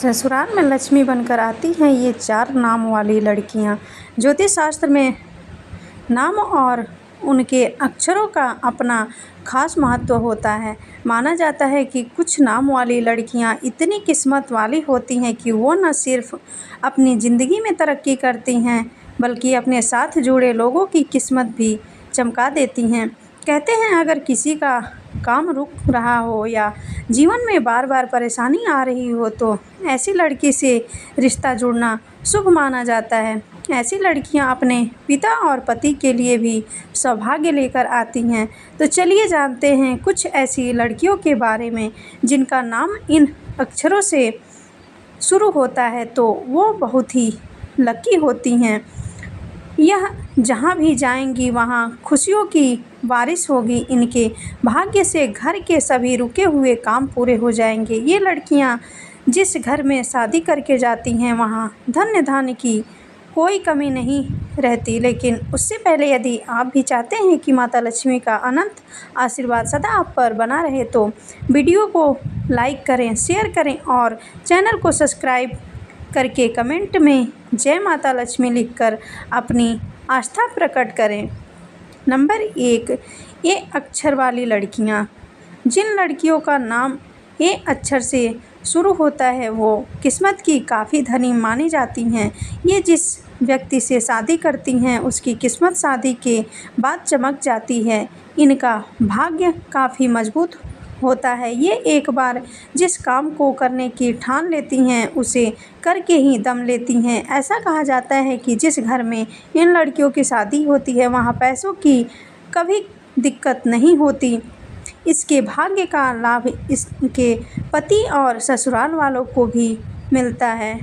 ससुराल में लक्ष्मी बनकर आती हैं ये 4 नाम वाली लड़कियां। ज्योतिष शास्त्र में नाम और उनके अक्षरों का अपना खास महत्व होता है। माना जाता है कि कुछ नाम वाली लड़कियां इतनी किस्मत वाली होती हैं कि वो न सिर्फ अपनी ज़िंदगी में तरक्की करती हैं बल्कि अपने साथ जुड़े लोगों की किस्मत भी चमका देती हैं। कहते हैं अगर किसी का काम रुक रहा हो या जीवन में बार बार परेशानी आ रही हो तो ऐसी लड़की से रिश्ता जुड़ना शुभ माना जाता है। ऐसी लड़कियां अपने पिता और पति के लिए भी सौभाग्य लेकर आती हैं। तो चलिए जानते हैं कुछ ऐसी लड़कियों के बारे में जिनका नाम इन अक्षरों से शुरू होता है तो वो बहुत ही लकी होती हैं। यह जहाँ भी जाएंगी वहाँ खुशियों की बारिश होगी। इनके भाग्य से घर के सभी रुके हुए काम पूरे हो जाएंगे। ये लड़कियाँ जिस घर में शादी करके जाती हैं वहाँ धन्य धान्य की कोई कमी नहीं रहती। लेकिन उससे पहले यदि आप भी चाहते हैं कि माता लक्ष्मी का अनंत आशीर्वाद सदा आप पर बना रहे तो वीडियो को लाइक करें, शेयर करें और चैनल को सब्सक्राइब करके कमेंट में जय माता लक्ष्मी लिखकर अपनी आस्था प्रकट करें। नंबर 1, ए अक्षर वाली लड़कियां। जिन लड़कियों का नाम ए अक्षर से शुरू होता है वो किस्मत की काफ़ी धनी मानी जाती हैं। ये जिस व्यक्ति से शादी करती हैं उसकी किस्मत शादी के बाद चमक जाती है। इनका भाग्य काफ़ी मजबूत होता है। ये एक बार जिस काम को करने की ठान लेती हैं उसे करके ही दम लेती हैं। ऐसा कहा जाता है कि जिस घर में इन लड़कियों की शादी होती है वहाँ पैसों की कभी दिक्कत नहीं होती। इसके भाग्य का लाभ इसके पति और ससुराल वालों को भी मिलता है।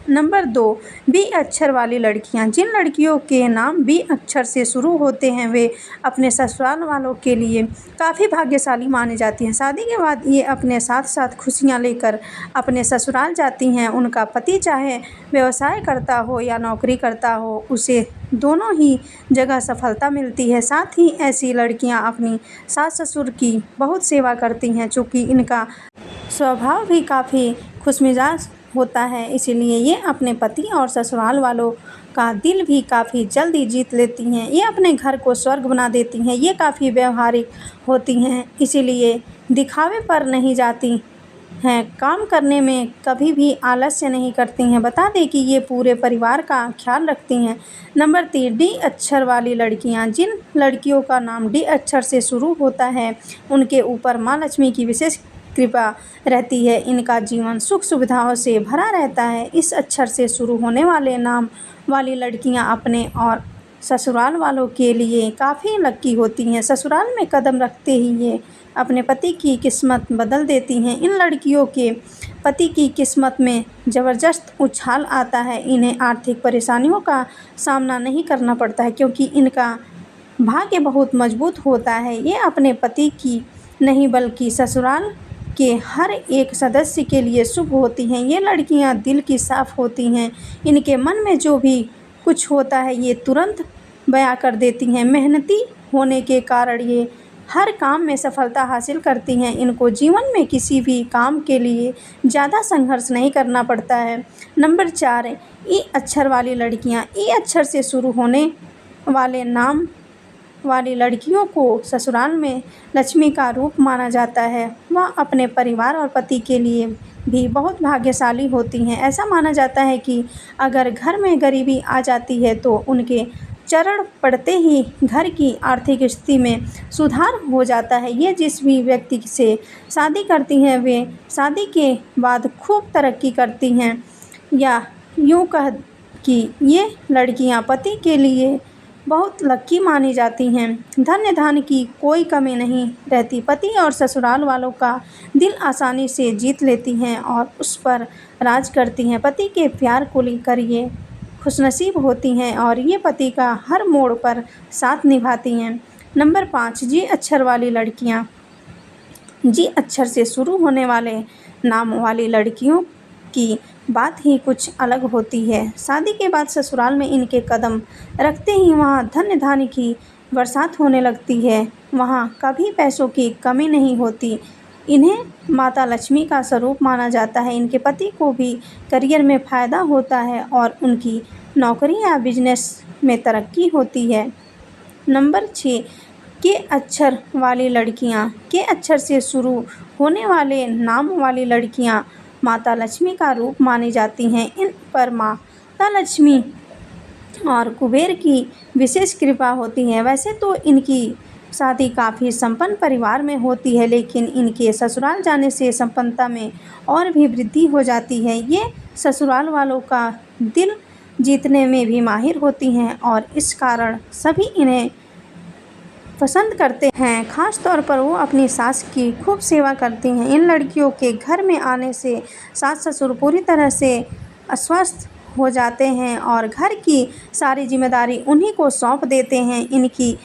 नंबर 2, बी अक्षर वाली लड़कियां। जिन लड़कियों के नाम बी अक्षर से शुरू होते हैं वे अपने ससुराल वालों के लिए काफ़ी भाग्यशाली मानी जाती हैं। शादी के बाद ये अपने साथ साथ खुशियां लेकर अपने ससुराल जाती हैं। उनका पति चाहे व्यवसाय करता हो या नौकरी करता हो उसे दोनों ही जगह सफलता मिलती है। साथ ही ऐसी लड़कियां अपनी सास ससुर की बहुत सेवा करती हैं। चूँकि इनका स्वभाव भी काफ़ी खुशमिजाज होता है इसीलिए ये अपने पति और ससुराल वालों का दिल भी काफ़ी जल्दी जीत लेती हैं। ये अपने घर को स्वर्ग बना देती हैं। ये काफ़ी व्यवहारिक होती हैं इसीलिए दिखावे पर नहीं जाती हैं। काम करने में कभी भी आलस्य नहीं करती हैं। बता दें कि ये पूरे परिवार का ख्याल रखती हैं। नंबर 3, डी अक्षर वाली लड़कियां। जिन लड़कियों का नाम डी अक्षर से शुरू होता है उनके ऊपर माँ लक्ष्मी की विशेष कृपा रहती है। इनका जीवन सुख सुविधाओं से भरा रहता है। इस अक्षर से शुरू होने वाले नाम वाली लड़कियां अपने और ससुराल वालों के लिए काफ़ी लकी होती हैं। ससुराल में कदम रखते ही ये अपने पति की किस्मत बदल देती हैं। इन लड़कियों के पति की किस्मत में ज़बरदस्त उछाल आता है। इन्हें आर्थिक परेशानियों का सामना नहीं करना पड़ता है क्योंकि इनका भाग्य बहुत मजबूत होता है। ये अपने पति की नहीं बल्कि ससुराल के हर एक सदस्य के लिए शुभ होती हैं। ये लड़कियां दिल की साफ होती हैं। इनके मन में जो भी कुछ होता है ये तुरंत बयां कर देती हैं। मेहनती होने के कारण ये हर काम में सफलता हासिल करती हैं। इनको जीवन में किसी भी काम के लिए ज़्यादा संघर्ष नहीं करना पड़ता है। नंबर 4, ई अक्षर वाली लड़कियां। ई अक्षर से शुरू होने वाले नाम वाली लड़कियों को ससुराल में लक्ष्मी का रूप माना जाता है। वह अपने परिवार और पति के लिए भी बहुत भाग्यशाली होती हैं। ऐसा माना जाता है कि अगर घर में गरीबी आ जाती है तो उनके चरण पड़ते ही घर की आर्थिक स्थिति में सुधार हो जाता है। ये जिस भी व्यक्ति से शादी करती हैं वे शादी के बाद खूब तरक्की करती हैं। या यूँ कह कि ये लड़कियां पति के लिए बहुत लकी मानी जाती हैं। धन्य धान्य की कोई कमी नहीं रहती। पति और ससुराल वालों का दिल आसानी से जीत लेती हैं और उस पर राज करती हैं। पति के प्यार को लेकर ये खुशनसीब होती हैं और ये पति का हर मोड़ पर साथ निभाती हैं। नंबर 5, जी अक्षर वाली लड़कियां। जी अक्षर से शुरू होने वाले नाम वाली लड़कियों की बात ही कुछ अलग होती है। शादी के बाद ससुराल में इनके कदम रखते ही वहाँ धन्य धान्य की बरसात होने लगती है। वहाँ कभी पैसों की कमी नहीं होती। इन्हें माता लक्ष्मी का स्वरूप माना जाता है। इनके पति को भी करियर में फ़ायदा होता है और उनकी नौकरी या बिजनेस में तरक्की होती है। नंबर 6, के अक्षर वाली लड़कियां। के अक्षर से शुरू होने वाले नाम वाली लड़कियां माता लक्ष्मी का रूप मानी जाती हैं। इन पर माता लक्ष्मी और कुबेर की विशेष कृपा होती है। वैसे तो इनकी शादी काफ़ी संपन्न परिवार में होती है, लेकिन इनके ससुराल जाने से संपन्नता में और भी वृद्धि हो जाती है। ये ससुराल वालों का दिल जीतने में भी माहिर होती हैं और इस कारण सभी इन्हें पसंद करते हैं। ख़ास तौर पर वो अपनी सास की खूब सेवा करती हैं। इन लड़कियों के घर में आने से सास ससुर पूरी तरह से अस्वस्थ हो जाते हैं और घर की सारी जिम्मेदारी उन्हीं को सौंप देते हैं। इनकी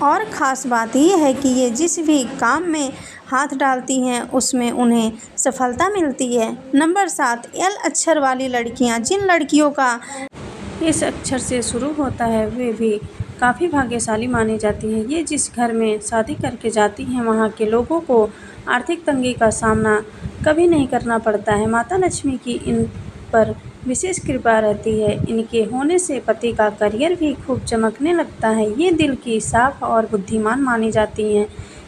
और ख़ास बात यह है कि ये जिस भी काम में हाथ डालती हैं उसमें उन्हें सफलता मिलती है। नंबर 7, एल अक्षर वाली लड़कियां। जिन लड़कियों का इस अक्षर से शुरू होता है वे भी काफ़ी भाग्यशाली मानी जाती हैं। ये जिस घर में शादी करके जाती हैं वहाँ के लोगों को आर्थिक तंगी का सामना कभी नहीं करना पड़ता है। माता लक्ष्मी की इन पर विशेष कृपा रहती है। इनके होने से पति का करियर भी खूब चमकने लगता है। ये दिल की साफ और बुद्धिमान मानी जाती हैं।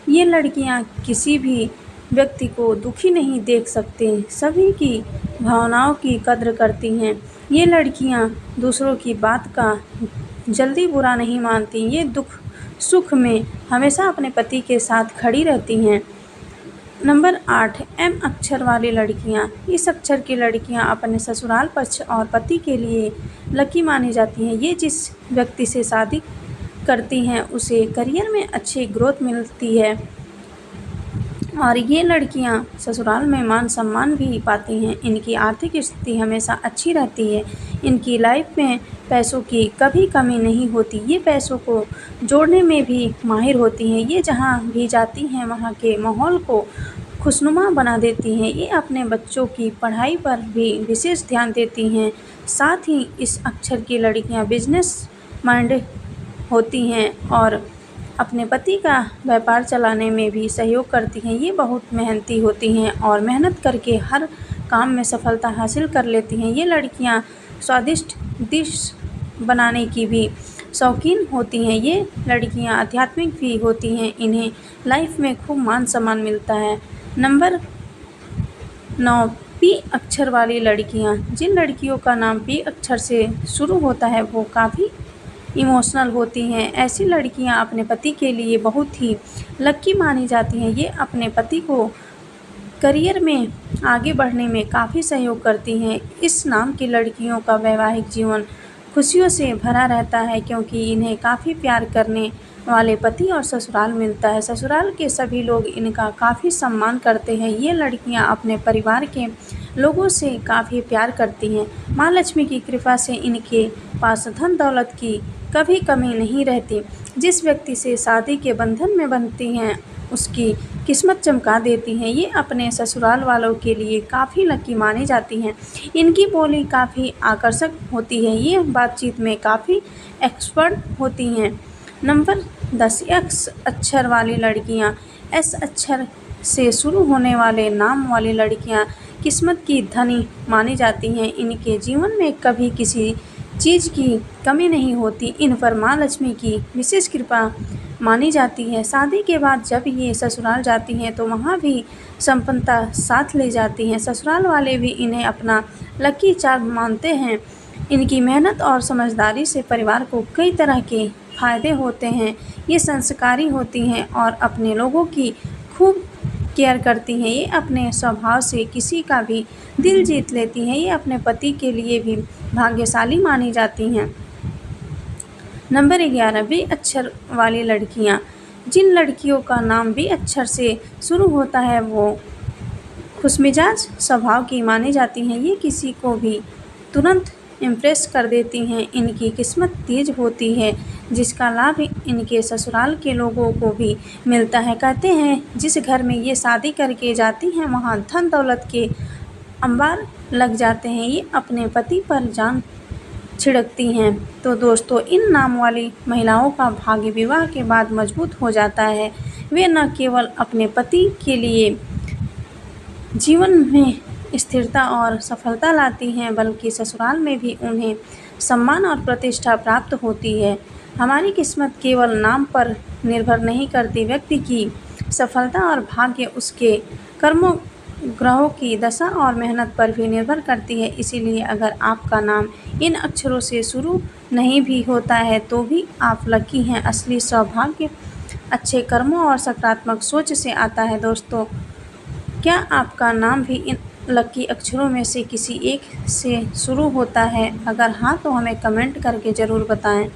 ये लड़कियाँ किसी भी व्यक्ति को दुखी नहीं देख सकती, सभी की भावनाओं की कद्र करती हैं। ये लड़कियाँ दूसरों की बात का जल्दी बुरा नहीं मानती। ये दुख सुख में हमेशा अपने पति के साथ खड़ी रहती हैं। नंबर 8, एम अक्षर वाली लड़कियां। इस अक्षर की लड़कियां अपने ससुराल पक्ष और पति के लिए लकी मानी जाती हैं। ये जिस व्यक्ति से शादी करती हैं उसे करियर में अच्छी ग्रोथ मिलती है और ये लड़कियां ससुराल में मान सम्मान भी पाती हैं। इनकी आर्थिक स्थिति हमेशा अच्छी रहती है। इनकी लाइफ में पैसों की कभी कमी नहीं होती। ये पैसों को जोड़ने में भी माहिर होती हैं। ये जहाँ भी जाती हैं वहाँ के माहौल को खुशनुमा बना देती हैं। ये अपने बच्चों की पढ़ाई पर भी विशेष ध्यान देती हैं। साथ ही इस अक्षर की लड़कियाँ बिजनेस माइंड होती हैं और अपने पति का व्यापार चलाने में भी सहयोग करती हैं। ये बहुत मेहनती होती हैं और मेहनत करके हर काम में सफलता हासिल कर लेती हैं। ये लड़कियां स्वादिष्ट डिश बनाने की भी शौकीन होती हैं। ये लड़कियां आध्यात्मिक भी होती हैं। इन्हें लाइफ में खूब मान सम्मान मिलता है। नंबर 9, पी अक्षर वाली लड़कियां। जिन लड़कियों का नाम पी अक्षर से शुरू होता है वो काफ़ी इमोशनल होती हैं। ऐसी लड़कियां अपने पति के लिए बहुत ही लकी मानी जाती हैं। ये अपने पति को करियर में आगे बढ़ने में काफ़ी सहयोग करती हैं। इस नाम की लड़कियों का वैवाहिक जीवन खुशियों से भरा रहता है क्योंकि इन्हें काफ़ी प्यार करने वाले पति और ससुराल मिलता है। ससुराल के सभी लोग इनका काफ़ी सम्मान करते हैं। ये लड़कियां अपने परिवार के लोगों से काफ़ी प्यार करती हैं। माँ लक्ष्मी की कृपा से इनके पास धन दौलत की कभी कमी नहीं रहती। जिस व्यक्ति से शादी के बंधन में बनती हैं उसकी किस्मत चमका देती हैं। ये अपने ससुराल वालों के लिए काफ़ी लकी मानी जाती हैं। इनकी बोली काफ़ी आकर्षक होती है। ये बातचीत में काफ़ी एक्सपर्ट होती हैं। नंबर 10, एक्स अक्षर वाली लड़कियां। एस अक्षर से शुरू होने वाले नाम वाली लड़कियां किस्मत की धनी मानी जाती हैं। इनके जीवन में कभी किसी चीज़ की कमी नहीं होती। इन पर माँ लक्ष्मी की विशेष कृपा मानी जाती है। शादी के बाद जब ये ससुराल जाती हैं तो वहाँ भी संपन्नता साथ ले जाती हैं। ससुराल वाले भी इन्हें अपना लकी चार्म मानते हैं। इनकी मेहनत और समझदारी से परिवार को कई तरह के फ़ायदे होते हैं। ये संस्कारी होती हैं और अपने लोगों की खूब केयर करती हैं। ये अपने स्वभाव से किसी का भी दिल जीत लेती हैं। ये अपने पति के लिए भी भाग्यशाली मानी जाती हैं। नंबर 11, बी अक्षर वाली लड़कियां। जिन लड़कियों का नाम बी अक्षर से शुरू होता है वो खुशमिजाज स्वभाव की मानी जाती हैं। ये किसी को भी तुरंत इम्प्रेस कर देती हैं। इनकी किस्मत तेज होती है जिसका लाभ इनके ससुराल के लोगों को भी मिलता है। कहते हैं जिस घर में ये शादी करके जाती हैं वहाँ धन दौलत के अंबार लग जाते हैं। ये अपने पति पर जान छिड़कती हैं। तो दोस्तों, इन नाम वाली महिलाओं का भाग्य विवाह के बाद मजबूत हो जाता है। वे न केवल अपने पति के लिए जीवन में स्थिरता और सफलता लाती हैं, बल्कि ससुराल में भी उन्हें सम्मान और प्रतिष्ठा प्राप्त होती है। हमारी किस्मत केवल नाम पर निर्भर नहीं करती, व्यक्ति की सफलता और भाग्य उसके कर्मों, ग्रहों की दशा और मेहनत पर भी निर्भर करती है। इसीलिए अगर आपका नाम इन अक्षरों से शुरू नहीं भी होता है तो भी आप लकी हैं। असली सौभाग्य अच्छे कर्मों और सकारात्मक सोच से आता है। दोस्तों, क्या आपका नाम भी इन लकी अक्षरों में से किसी एक से शुरू होता है? अगर हाँ तो हमें कमेंट करके ज़रूर बताएं।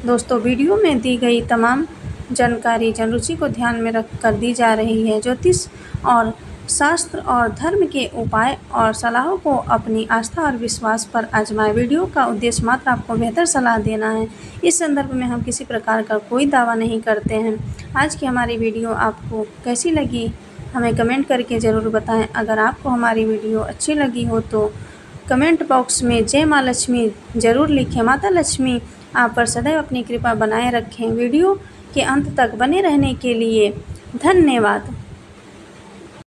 दोस्तों, वीडियो में दी गई तमाम जानकारी जनरुचि को ध्यान में रख कर दी जा रही है। ज्योतिष और शास्त्र और धर्म के उपाय और सलाहों को अपनी आस्था और विश्वास पर आजमाएं। वीडियो का उद्देश्य मात्र आपको बेहतर सलाह देना है। इस संदर्भ में हम किसी प्रकार का कोई दावा नहीं करते हैं। आज की हमारी वीडियो आपको कैसी लगी, हमें कमेंट करके ज़रूर बताएं। अगर आपको हमारी वीडियो अच्छी लगी हो तो कमेंट बॉक्स में जय माँ लक्ष्मी ज़रूर लिखें। माता लक्ष्मी आप पर सदैव अपनी कृपा बनाए रखें। वीडियो के अंत तक बने रहने के लिए धन्यवाद।